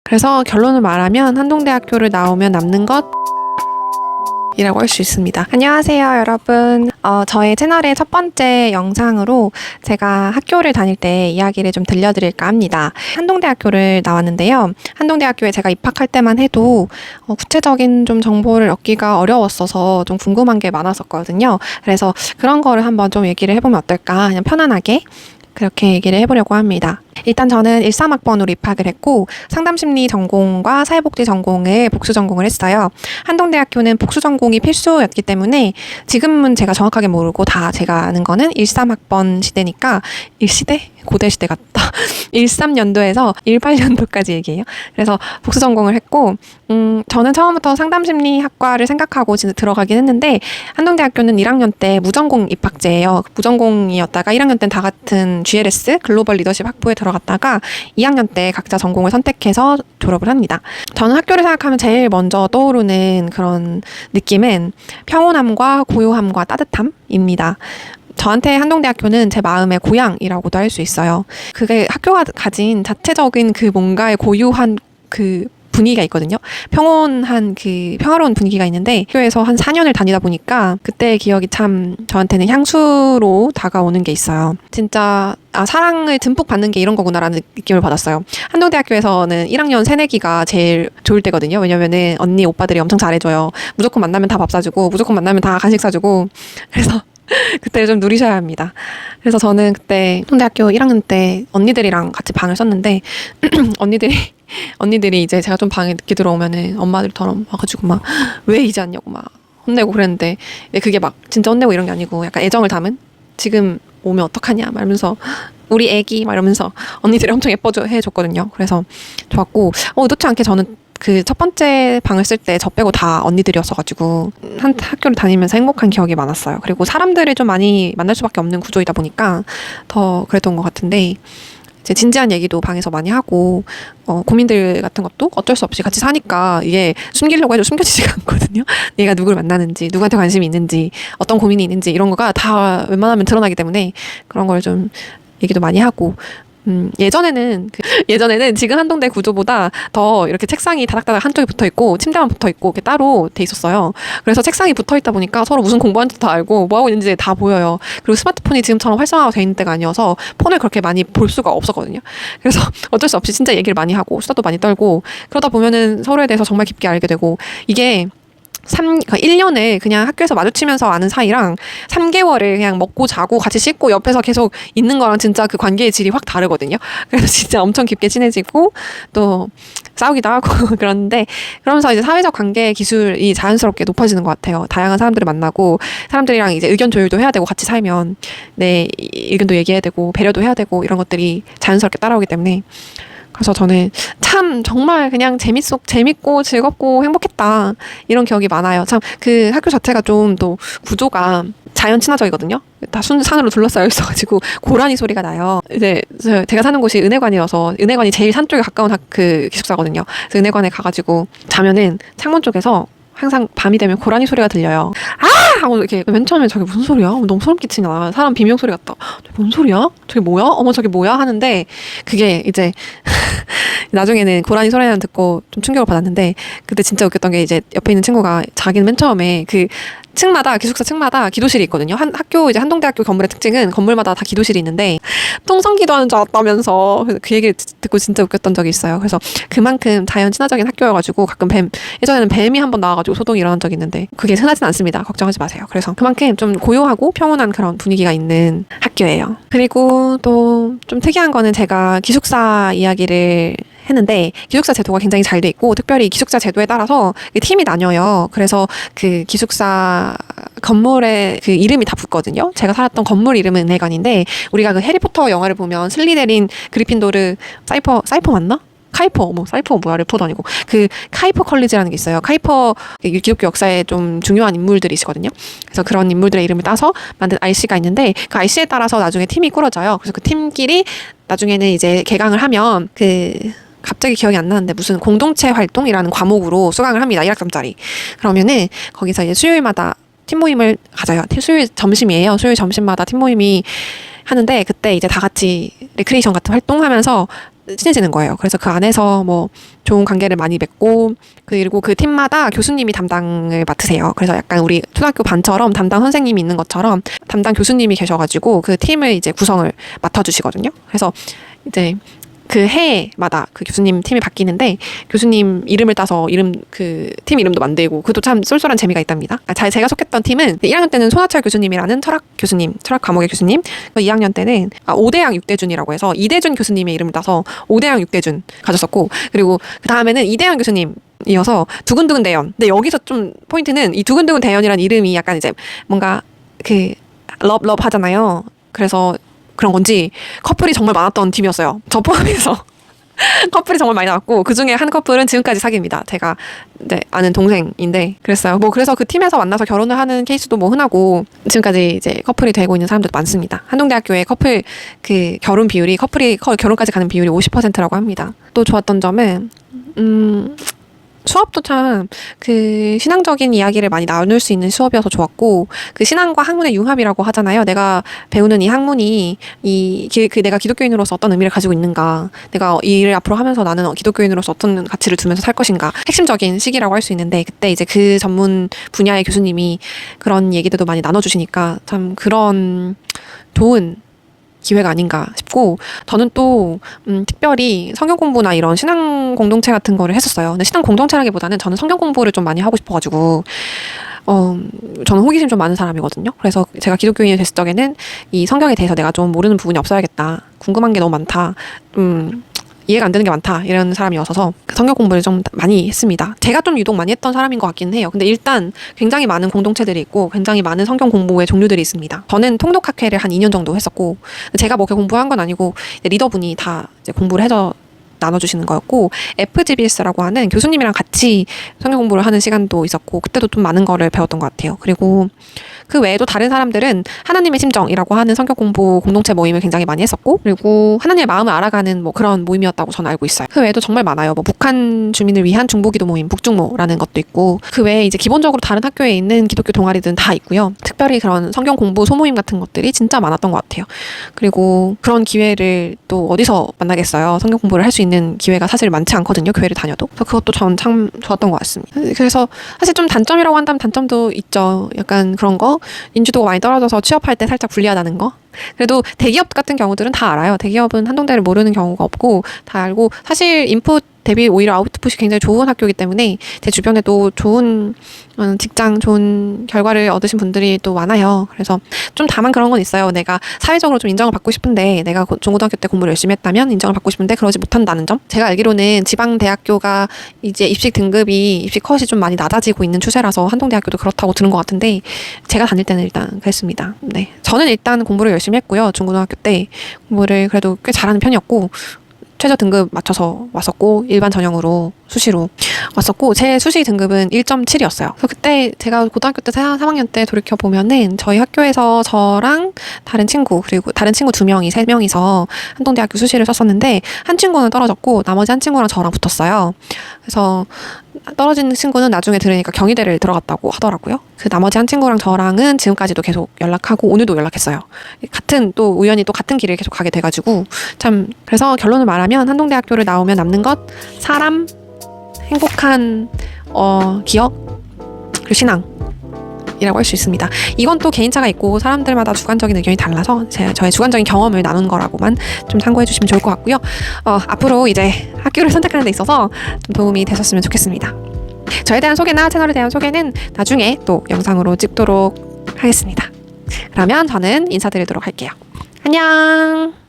그래서 결론을 말하면 한동대학교를 나오면 남는 것 이라고 할 수 있습니다. 안녕하세요, 여러분. 저의 채널의 첫 번째 영상으로 제가 학교를 다닐 때 이야기를 좀 들려드릴까 합니다. 한동대학교를 나왔는데요. 한동대학교에 제가 입학할 때만 해도 구체적인 좀 정보를 얻기가 어려웠어서 좀 궁금한 게 많았었거든요. 그래서 그런 거를 한번 좀 얘기를 해보면 어떨까, 그냥 편안하게 그렇게 얘기를 해보려고 합니다. 일단 저는 13학번으로 입학을 했고 상담심리 전공과 사회복지 전공을 복수 전공을 했어요. 한동대학교는 복수 전공이 필수였기 때문에 지금은 제가 정확하게 모르고 다 제가 아는 거는 13학번 시대니까 일시대? 고대 시대 같다. 13년도에서 18년도까지 얘기해요. 그래서 복수 전공을 했고 저는 처음부터 상담심리학과를 생각하고 진짜 들어가긴 했는데 한동대학교는 1학년 때 무전공 입학제예요. 무전공이었다가 1학년 때는 다 같은 GLS 글로벌 리더십 학부에 들어갔다가 2학년 때 각자 전공을 선택해서 졸업을 합니다. 저는 학교를 생각하면 제일 먼저 떠오르는 그런 느낌은 평온함과 고요함과 따뜻함입니다. 저한테 한동대학교는 제 마음의 고향이라고도 할 수 있어요. 그게 학교가 가진 자체적인 그 뭔가의 고유한 그 분위기가 있거든요. 평온한 그 평화로운 분위기가 있는데 학교에서 한 4년을 다니다 보니까 그때의 기억이 참 저한테는 향수로 다가오는 게 있어요. 진짜 사랑을 듬뿍 받는 게 이런 거구나라는 느낌을 받았어요. 한동대학교에서는 1학년 새내기가 제일 좋을 때거든요. 왜냐면은 언니 오빠들이 엄청 잘해줘요. 무조건 만나면 다 밥 사주고 무조건 만나면 다 간식 사주고 그래서 그때 좀 누리셔야 합니다. 그래서 저는 그때 한동대학교 1학년 때 언니들이랑 같이 방을 썼는데 언니들이 이제 제가 좀 방에 늦게 들어오면은 엄마들처럼 와가지고 막 왜 이제 왔냐고 막 혼내고 그랬는데 그게 막 진짜 혼내고 이런 게 아니고 약간 애정을 담은 지금 오면 어떡하냐 말면서 우리 애기 막 이러면서 언니들이 엄청 해줬거든요. 그래서 좋았고 의도치 않게 저는 그 첫 번째 방을 쓸 때 저 빼고 다 언니들이었어가지고 한 학교를 다니면서 행복한 기억이 많았어요. 그리고 사람들을 좀 많이 만날 수밖에 없는 구조이다 보니까 더 그랬던 것 같은데 이제 진지한 얘기도 방에서 많이 하고 고민들 같은 것도 어쩔 수 없이 같이 사니까 이게 숨기려고 해도 숨겨지지가 않거든요. 얘가 누구를 만나는지 누구한테 관심이 있는지 어떤 고민이 있는지 이런 거가 다 웬만하면 드러나기 때문에 그런 걸 좀 얘기도 많이 하고 예전에는 지금 한동대 구조보다 더 이렇게 책상이 다닥다닥 한쪽에 붙어 있고 침대만 붙어 있고 이렇게 따로 돼 있었어요. 그래서 책상이 붙어 있다 보니까 서로 무슨 공부하는지 다 알고 뭐 하고 있는지 다 보여요. 그리고 스마트폰이 지금처럼 활성화가 돼 있는 때가 아니어서 폰을 그렇게 많이 볼 수가 없었거든요. 그래서 어쩔 수 없이 진짜 얘기를 많이 하고 수다도 많이 떨고 그러다 보면은 서로에 대해서 정말 깊게 알게 되고 이게 1년을 그냥 학교에서 마주치면서 아는 사이랑 3개월을 그냥 먹고 자고 같이 씻고 옆에서 계속 있는 거랑 진짜 그 관계의 질이 확 다르거든요. 그래서 진짜 엄청 깊게 친해지고 또 싸우기도 하고 그런데 그러면서 이제 사회적 관계 기술이 자연스럽게 높아지는 것 같아요. 다양한 사람들을 만나고 사람들이랑 이제 의견 조율도 해야 되고 같이 살면 내 의견도 얘기해야 되고 배려도 해야 되고 이런 것들이 자연스럽게 따라오기 때문에 그래서 저는 참 정말 그냥 재밌고 즐겁고 행복했다 이런 기억이 많아요. 참 그 학교 자체가 좀 또 구조가 자연 친화적이거든요. 다 산으로 둘러싸여 있어가지고 고라니 소리가 나요. 이제 제가 사는 곳이 은혜관이어서 은혜관이 제일 산 쪽에 가까운 그 기숙사거든요. 그래서 은혜관에 가가지고 자면은 창문 쪽에서 항상 밤이 되면 고라니 소리가 들려요. 아! 하고 이렇게 맨 처음에 저게 무슨 소리야? 너무 소름 끼치나. 사람 비명 소리 같다. 저게 뭔 소리야? 저게 뭐야? 어머 저게 뭐야? 하는데 그게 이제 나중에는 고라니 소리는 듣고 좀 충격을 받았는데 그때 진짜 웃겼던 게 이제 옆에 있는 친구가 자기는 맨 처음에 그 기숙사 층마다 기도실이 있거든요. 학교 이제 한동대학교 건물의 특징은 건물마다 다 기도실이 있는데 통성기도 하는 줄 알았다면서 그래서 그 얘기를 듣고 진짜 웃겼던 적이 있어요. 그래서 그만큼 자연 친화적인 학교여가지고 가끔 예전에는 뱀이 한번 나와가지고 소동이 일어난 적이 있는데 그게 흔하진 않습니다. 걱정하지 마세요. 그래서 그만큼 좀 고요하고 평온한 그런 분위기가 있는 학교예요. 그리고 또 좀 특이한 거는 제가 기숙사 이야기를 했는데 기숙사 제도가 굉장히 잘 돼 있고 특별히 기숙사 제도에 따라서 팀이 나뉘어요. 그래서 그 기숙사 건물에 그 이름이 다 붙거든요. 제가 살았던 건물 이름은 은혜관인데 우리가 그 해리포터 영화를 보면 슬리데린, 그리핀도르, 사이퍼 맞나? 카이퍼, 사이퍼 뭐야, 래퍼도 아니고. 그 카이퍼 컬리지라는 게 있어요. 카이퍼 기독교 역사에 좀 중요한 인물들이시거든요. 그래서 그런 인물들의 이름을 따서 만든 RC가 있는데 그 RC에 따라서 나중에 팀이 꾸려져요. 그래서 그 팀끼리 나중에는 이제 개강을 하면 갑자기 기억이 안 나는데 무슨 공동체 활동이라는 과목으로 수강을 합니다. 1학점짜리. 그러면은 거기서 이제 수요일마다 팀 모임을 가져요. 수요일 점심이에요. 수요일 점심마다 팀 모임이 하는데 그때 이제 다 같이 레크레이션 같은 활동하면서 친해지는 거예요. 그래서 그 안에서 뭐 좋은 관계를 많이 맺고, 그리고 그 팀마다 교수님이 담당을 맡으세요. 그래서 약간 우리 초등학교 반처럼 담당 선생님이 있는 것처럼 담당 교수님이 계셔가지고 그 팀을 이제 구성을 맡아주시거든요. 그래서 이제 그 해마다 그 교수님 팀이 바뀌는데 교수님 이름을 따서 그 팀 이름도 만들고, 그것도 참 쏠쏠한 재미가 있답니다. 제가 속했던 팀은 1학년 때는 손하철 교수님이라는 철학 과목의 교수님, 2학년 때는 5대양 6대준이라고 해서 이대준 교수님의 이름을 따서 5대양 6대준 가졌었고, 그리고 그 다음에는 이대현 교수님이어서 두근두근 대연. 근데 여기서 좀 포인트는 이 두근두근 대연이라는 이름이 약간 이제 뭔가 그 럽 하잖아요. 그래서 그런 건지 커플이 정말 많았던 팀이었어요. 저 포함해서 커플이 정말 많이 나왔고, 그 중에 한 커플은 지금까지 사귀입니다. 제가 아는 동생인데 그랬어요. 뭐 그래서 그 팀에서 만나서 결혼을 하는 케이스도 뭐 흔하고, 지금까지 이제 커플이 되고 있는 사람들도 많습니다. 한동대학교의 커플 그 결혼 비율이, 커플이 결혼까지 가는 비율이 50%라고 합니다. 또 좋았던 점은 수업도 참 그 신앙적인 이야기를 많이 나눌 수 있는 수업이어서 좋았고, 그 신앙과 학문의 융합이라고 하잖아요. 내가 배우는 이 학문이 내가 기독교인으로서 어떤 의미를 가지고 있는가, 내가 이 일을 앞으로 하면서 나는 기독교인으로서 어떤 가치를 두면서 살 것인가, 핵심적인 시기라고 할 수 있는데, 그때 이제 그 전문 분야의 교수님이 그런 얘기들도 많이 나눠주시니까 참 그런 좋은 기회가 아닌가 싶고, 저는 또 특별히 성경 공부나 이런 신앙 공동체 같은 거를 했었어요. 근데 신앙 공동체라기보다는 저는 성경 공부를 좀 많이 하고 싶어가지고, 저는 호기심 좀 많은 사람이거든요. 그래서 제가 기독교인이 됐을 적에는 이 성경에 대해서 내가 좀 모르는 부분이 없어야겠다, 궁금한 게 너무 많다, 이해가 안 되는 게 많다, 이런 사람이어서 성경 공부를 좀 많이 했습니다. 제가 좀 유독 많이 했던 사람인 것 같기는 해요. 근데 일단 굉장히 많은 공동체들이 있고 굉장히 많은 성경 공부의 종류들이 있습니다. 저는 통독학회를 한 2년 정도 했었고, 제가 뭐 공부한 건 아니고 리더분이 다 이제 공부를 해서 나눠주시는 거였고, FGBS라고 하는 교수님이랑 같이 성경 공부를 하는 시간도 있었고, 그때도 좀 많은 거를 배웠던 것 같아요. 그리고 그 외에도 다른 사람들은 하나님의 심정이라고 하는 성경 공부 공동체 모임을 굉장히 많이 했었고, 그리고 하나님의 마음을 알아가는 뭐 그런 모임이었다고 저는 알고 있어요. 그 외에도 정말 많아요. 뭐 북한 주민을 위한 중보기도 모임, 북중모라는 것도 있고, 그 외에 이제 기본적으로 다른 학교에 있는 기독교 동아리들은 다 있고요. 특별히 그런 성경 공부 소모임 같은 것들이 진짜 많았던 것 같아요. 그리고 그런 기회를 또 어디서 만나겠어요. 성경 공부를 할 수 있는 기회가 사실 많지 않거든요. 교회를 다녀도. 그래서 그것도 전 참 좋았던 것 같습니다. 그래서 사실 좀 단점이라고 한다면 단점도 있죠. 약간 그런 거, 인지도가 많이 떨어져서 취업할 때 살짝 불리하다는 거. 그래도 대기업 같은 경우들은 다 알아요. 대기업은 한동대를 모르는 경우가 없고 다 알고, 사실 인풋 대비 오히려 아웃풋이 굉장히 좋은 학교이기 때문에 제 주변에도 좋은 직장, 좋은 결과를 얻으신 분들이 또 많아요. 그래서 좀 다만 그런 건 있어요. 내가 사회적으로 좀 인정을 받고 싶은데, 내가 중고등학교 때 공부를 열심히 했다면 인정을 받고 싶은데 그러지 못한다는 점. 제가 알기로는 지방 대학교가 이제 입시 컷이 좀 많이 낮아지고 있는 추세라서 한동대학교도 그렇다고 들은 것 같은데, 제가 다닐 때는 일단 그랬습니다. 네, 저는 일단 공부를 열심히 했고요. 중고등학교 때 공부를 그래도 꽤 잘하는 편이었고, 최저 등급 맞춰서 왔었고, 일반 전형으로 수시로 왔었고, 제 수시 등급은 1.7이었어요. 그래서 그때 제가 고등학교 때 3학년 때 돌이켜보면은 저희 학교에서 저랑 다른 친구, 그리고 다른 친구 3명이서 한동대학교 수시를 썼었는데, 한 친구는 떨어졌고 나머지 한 친구랑 저랑 붙었어요. 그래서 떨어진 친구는 나중에 들으니까 경희대를 들어갔다고 하더라고요. 그 나머지 한 친구랑 저랑은 지금까지도 계속 연락하고, 오늘도 연락했어요. 또 우연히 또 같은 길을 계속 가게 돼가지고, 참, 그래서 결론을 말하면 한동대학교를 나오면 남는 것, 사람, 행복한 기억, 그리고 신앙이라고 할 수 있습니다. 이건 또 개인차가 있고 사람들마다 주관적인 의견이 달라서 저의 주관적인 경험을 나눈 거라고만 좀 참고해 주시면 좋을 것 같고요. 앞으로 이제 학교를 선택하는 데 있어서 좀 도움이 되셨으면 좋겠습니다. 저에 대한 소개나 채널에 대한 소개는 나중에 또 영상으로 찍도록 하겠습니다. 그러면 저는 인사드리도록 할게요. 안녕.